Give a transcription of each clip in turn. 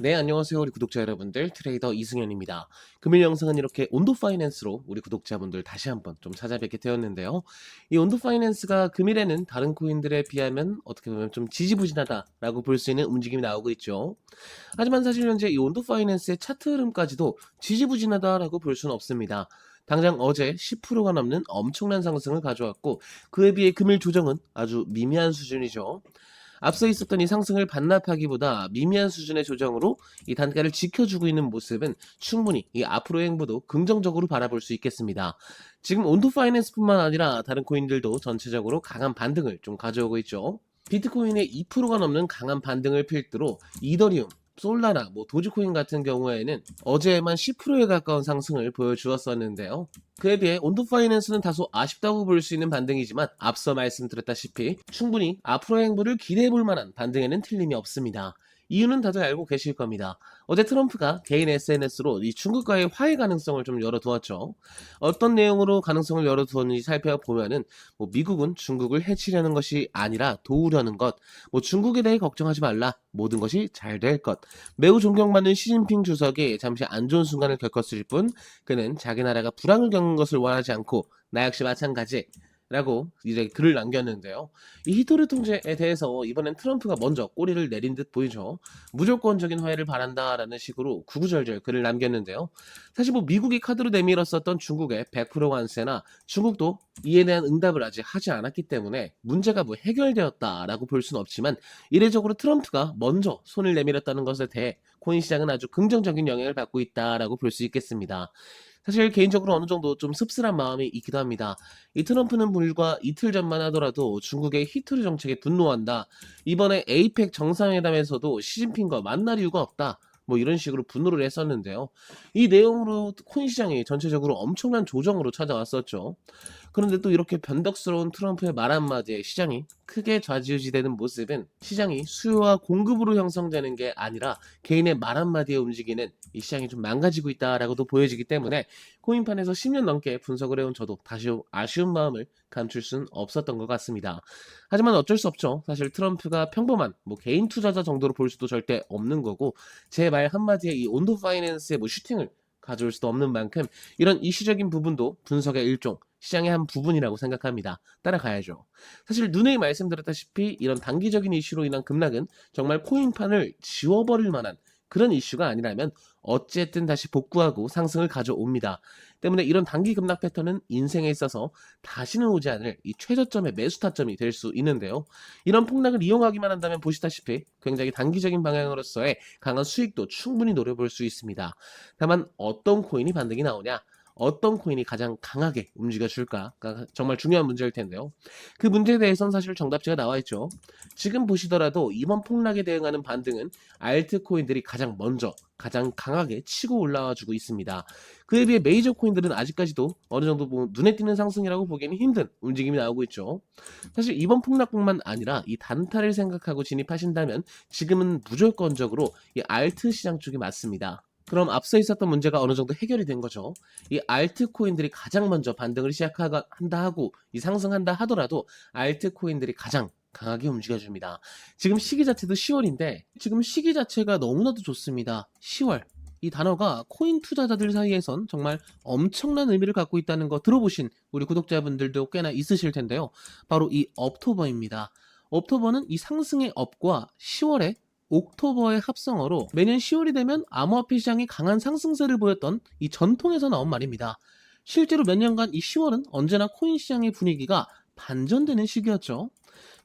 네, 안녕하세요. 우리 구독자 여러분들. 트레이더 이승현입니다. 금일 영상은 이렇게 온도 파이낸스로 우리 구독자분들 다시 한번 좀 찾아뵙게 되었는데요. 이 온도 파이낸스가 금일에는 다른 코인들에 비하면 어떻게 보면 좀 지지부진하다라고 볼 수 있는 움직임이 나오고 있죠. 하지만 사실 현재 이 온도 파이낸스의 차트 흐름까지도 지지부진하다라고 볼 수는 없습니다. 당장 어제 10%가 넘는 엄청난 상승을 가져왔고, 그에 비해 금일 조정은 아주 미미한 수준이죠. 앞서 있었던 이 상승을 반납하기보다 미미한 수준의 조정으로 이 단가를 지켜주고 있는 모습은 충분히 이 앞으로의 행보도 긍정적으로 바라볼 수 있겠습니다. 지금 온도 파이낸스뿐만 아니라 다른 코인들도 전체적으로 강한 반등을 좀 가져오고 있죠. 비트코인의 2%가 넘는 강한 반등을 필두로 이더리움, 솔라나, 도지코인 같은 경우에는 어제에만 10%에 가까운 상승을 보여주었었는데요. 그에 비해 온도 파이낸스는 다소 아쉽다고 볼 수 있는 반등이지만 앞서 말씀드렸다시피 충분히 앞으로의 행보를 기대해 볼 만한 반등에는 틀림이 없습니다. 이유는 다들 알고 계실 겁니다. 어제 트럼프가 개인 SNS로 이 중국과의 화해 가능성을 좀 열어두었죠. 어떤 내용으로 가능성을 열어두었는지 살펴보면은 미국은 중국을 해치려는 것이 아니라 도우려는 것, 중국에 대해 걱정하지 말라, 모든 것이 잘 될 것. 매우 존경받는 시진핑 주석이 잠시 안 좋은 순간을 겪었을 뿐 그는 자기 나라가 불황을 겪는 것을 원하지 않고 나 역시 마찬가지 라고 이제 글을 남겼는데요. 이 히토르 통제에 대해서 이번엔 트럼프가 먼저 꼬리를 내린 듯 보이죠. 무조건적인 화해를 바란다라는 식으로 구구절절 글을 남겼는데요. 사실 미국이 카드로 내밀었었던 중국의 100% 관세나 중국도 이에 대한 응답을 아직 하지 않았기 때문에 문제가 해결되었다라고 볼 수는 없지만 이례적으로 트럼프가 먼저 손을 내밀었다는 것에 대해 코인 시장은 아주 긍정적인 영향을 받고 있다라고 볼 수 있겠습니다. 사실 개인적으로 어느 정도 좀 씁쓸한 마음이 있기도 합니다. 이 트럼프는 불과 이틀 전만 하더라도 중국의 히토리 정책에 분노한다. 이번에 에이펙 정상회담에서도 시진핑과 만날 이유가 없다. 이런 식으로 분노를 했었는데요. 이 내용으로 코인 시장이 전체적으로 엄청난 조정으로 찾아왔었죠. 그런데 또 이렇게 변덕스러운 트럼프의 말 한마디에 시장이 크게 좌지우지되는 모습은 시장이 수요와 공급으로 형성되는 게 아니라 개인의 말 한마디에 움직이는 이 시장이 좀 망가지고 있다라고도 보여지기 때문에 코인판에서 10년 넘게 분석을 해온 저도 다시 아쉬운 마음을 감출 수는 없었던 것 같습니다. 하지만 어쩔 수 없죠. 사실 트럼프가 평범한 개인 투자자 정도로 볼 수도 절대 없는 거고 제 말 한마디에 이 온도 파이낸스의 슈팅을 가져올 수도 없는 만큼 이런 이슈적인 부분도 분석의 일종, 시장의 한 부분이라고 생각합니다. 따라가야죠. 사실 누누이 말씀드렸다시피 이런 단기적인 이슈로 인한 급락은 정말 코인판을 지워버릴 만한 그런 이슈가 아니라면 어쨌든 다시 복구하고 상승을 가져옵니다. 때문에 이런 단기 급락 패턴은 인생에 있어서 다시는 오지 않을 이 최저점의 매수 타점이 될 수 있는데요. 이런 폭락을 이용하기만 한다면 보시다시피 굉장히 단기적인 방향으로서의 강한 수익도 충분히 노려볼 수 있습니다. 다만 어떤 코인이 반등이 나오냐? 어떤 코인이 가장 강하게 움직여줄까가 정말 중요한 문제일 텐데요. 그 문제에 대해서는 사실 정답지가 나와 있죠. 지금 보시더라도 이번 폭락에 대응하는 반등은 알트코인들이 가장 먼저 가장 강하게 치고 올라와주고 있습니다. 그에 비해 메이저 코인들은 아직까지도 어느 정도 눈에 띄는 상승이라고 보기에는 힘든 움직임이 나오고 있죠. 사실 이번 폭락뿐만 아니라 이 단타를 생각하고 진입하신다면 지금은 무조건적으로 이 알트 시장 쪽이 맞습니다. 그럼 앞서 있었던 문제가 어느 정도 해결이 된 거죠. 이 알트코인들이 가장 먼저 반등을 시작한다 하고 이 상승한다 하더라도 알트코인들이 가장 강하게 움직여줍니다. 지금 시기 자체도 10월인데 지금 시기 자체가 너무나도 좋습니다. 10월. 이 단어가 코인 투자자들 사이에선 정말 엄청난 의미를 갖고 있다는 거 들어보신 우리 구독자분들도 꽤나 있으실 텐데요. 바로 이 업토버입니다. 업토버는 이 상승의 업과 10월의 옥토버의 합성어로 매년 10월이 되면 암호화폐 시장이 강한 상승세를 보였던 이 전통에서 나온 말입니다. 실제로 몇 년간 이 10월은 언제나 코인 시장의 분위기가 반전되는 시기였죠.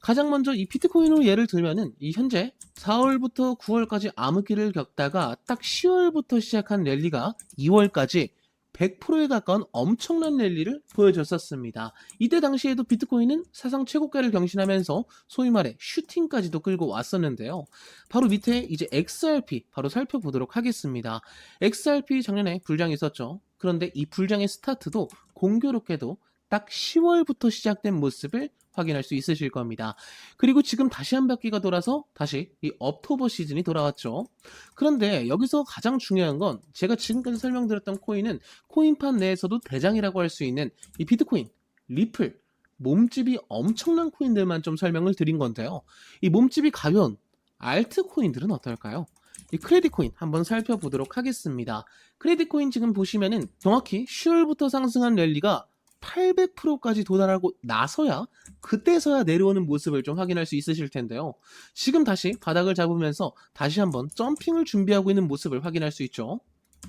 가장 먼저 이 비트코인으로 예를 들면은 이 현재 4월부터 9월까지 암흑기를 겪다가 딱 10월부터 시작한 랠리가 2월까지 100%에 가까운 엄청난 랠리를 보여줬었습니다. 이때 당시에도 비트코인은 사상 최고가를 경신하면서 소위 말해 슈팅까지도 끌고 왔었는데요. 바로 밑에 이제 XRP 바로 살펴보도록 하겠습니다. XRP 작년에 불장이 있었죠. 그런데 이 불장의 스타트도 공교롭게도 딱 10월부터 시작된 모습을 확인할 수 있으실 겁니다. 그리고 지금 다시 한 바퀴가 돌아서 다시 이 업토버 시즌이 돌아왔죠. 그런데 여기서 가장 중요한 건 제가 지금까지 설명드렸던 코인은 코인판 내에서도 대장이라고 할 수 있는 이 비트코인, 리플, 몸집이 엄청난 코인들만 좀 설명을 드린 건데요. 이 몸집이 가벼운 알트코인들은 어떨까요? 이 크레딧 코인 한번 살펴보도록 하겠습니다. 크레딧 코인 지금 보시면은 정확히 10월부터 상승한 랠리가 800%까지 도달하고 나서야 그때서야 내려오는 모습을 좀 확인할 수 있으실 텐데요. 지금 다시 바닥을 잡으면서 다시 한번 점핑을 준비하고 있는 모습을 확인할 수 있죠.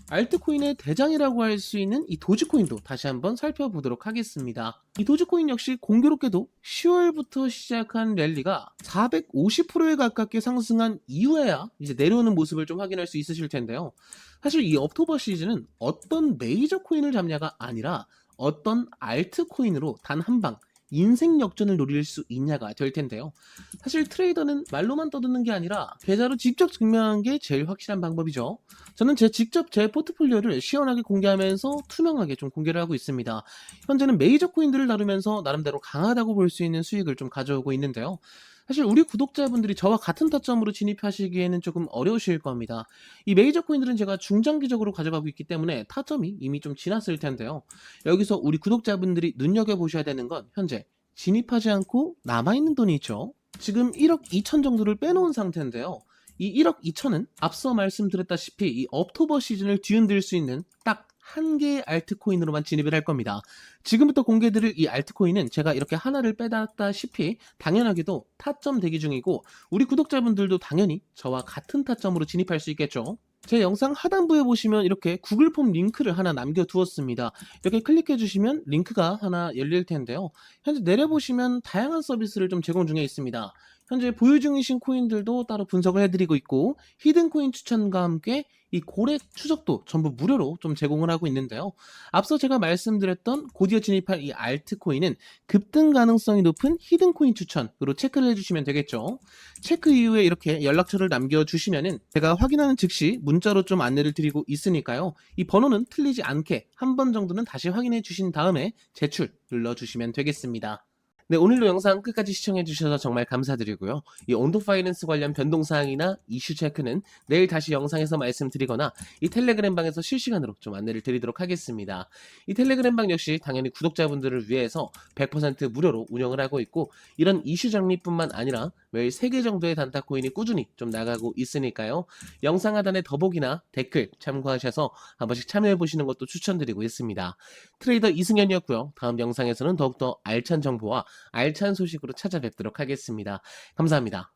알트코인의 대장이라고 할 수 있는 이 도지코인도 다시 한번 살펴보도록 하겠습니다. 이 도지코인 역시 공교롭게도 10월부터 시작한 랠리가 450%에 가깝게 상승한 이후에야 이제 내려오는 모습을 좀 확인할 수 있으실 텐데요. 사실 이 옥토버 시즌은 어떤 메이저 코인을 잡냐가 아니라 어떤 알트코인으로 단 한 방 인생 역전을 노릴 수 있냐가 될 텐데요. 사실 트레이더는 말로만 떠드는 게 아니라 계좌로 직접 증명한 게 제일 확실한 방법이죠. 저는 직접 제 포트폴리오를 시원하게 공개하면서 투명하게 좀 공개를 하고 있습니다. 현재는 메이저 코인들을 다루면서 나름대로 강하다고 볼 수 있는 수익을 좀 가져오고 있는데요. 사실 우리 구독자분들이 저와 같은 타점으로 진입하시기에는 조금 어려우실 겁니다. 이 메이저 코인들은 제가 중장기적으로 가져가고 있기 때문에 타점이 이미 좀 지났을 텐데요. 여기서 우리 구독자분들이 눈여겨보셔야 되는 건 현재 진입하지 않고 남아있는 돈이 있죠. 지금 1억 2천 정도를 빼놓은 상태인데요. 이 1억 2천은 앞서 말씀드렸다시피 이 옥토버 시즌을 뒤흔들 수 있는 딱 한 개의 알트코인으로만 진입을 할 겁니다. 지금부터 공개드릴 이 알트코인은 제가 이렇게 하나를 빼놨다시피 당연하게도 타점 대기 중이고 우리 구독자분들도 당연히 저와 같은 타점으로 진입할 수 있겠죠. 제 영상 하단부에 보시면 이렇게 구글 폼 링크를 하나 남겨두었습니다. 이렇게 클릭해 주시면 링크가 하나 열릴 텐데요. 현재 내려보시면 다양한 서비스를 좀 제공 중에 있습니다. 현재 보유 중이신 코인들도 따로 분석을 해드리고 있고 히든 코인 추천과 함께 이 고래 추적도 전부 무료로 좀 제공을 하고 있는데요. 앞서 제가 말씀드렸던 곧이어 진입할 이 알트코인은 급등 가능성이 높은 히든 코인 추천으로 체크를 해주시면 되겠죠. 체크 이후에 이렇게 연락처를 남겨주시면은 제가 확인하는 즉시 문자로 좀 안내를 드리고 있으니까요. 이 번호는 틀리지 않게 한 번 정도는 다시 확인해 주신 다음에 제출 눌러주시면 되겠습니다. 네, 오늘도 영상 끝까지 시청해주셔서 정말 감사드리고요. 이 온도 파이낸스 관련 변동사항이나 이슈 체크는 내일 다시 영상에서 말씀드리거나 이 텔레그램 방에서 실시간으로 좀 안내를 드리도록 하겠습니다. 이 텔레그램 방 역시 당연히 구독자분들을 위해서 100% 무료로 운영을 하고 있고 이런 이슈 정리뿐만 아니라 매일 3개 정도의 단타 코인이 꾸준히 좀 나가고 있으니까요. 영상 하단에 더보기나 댓글 참고하셔서 한 번씩 참여해보시는 것도 추천드리고 있습니다. 트레이더 이승현이었고요. 다음 영상에서는 더욱더 알찬 정보와 알찬 소식으로 찾아뵙도록 하겠습니다. 감사합니다.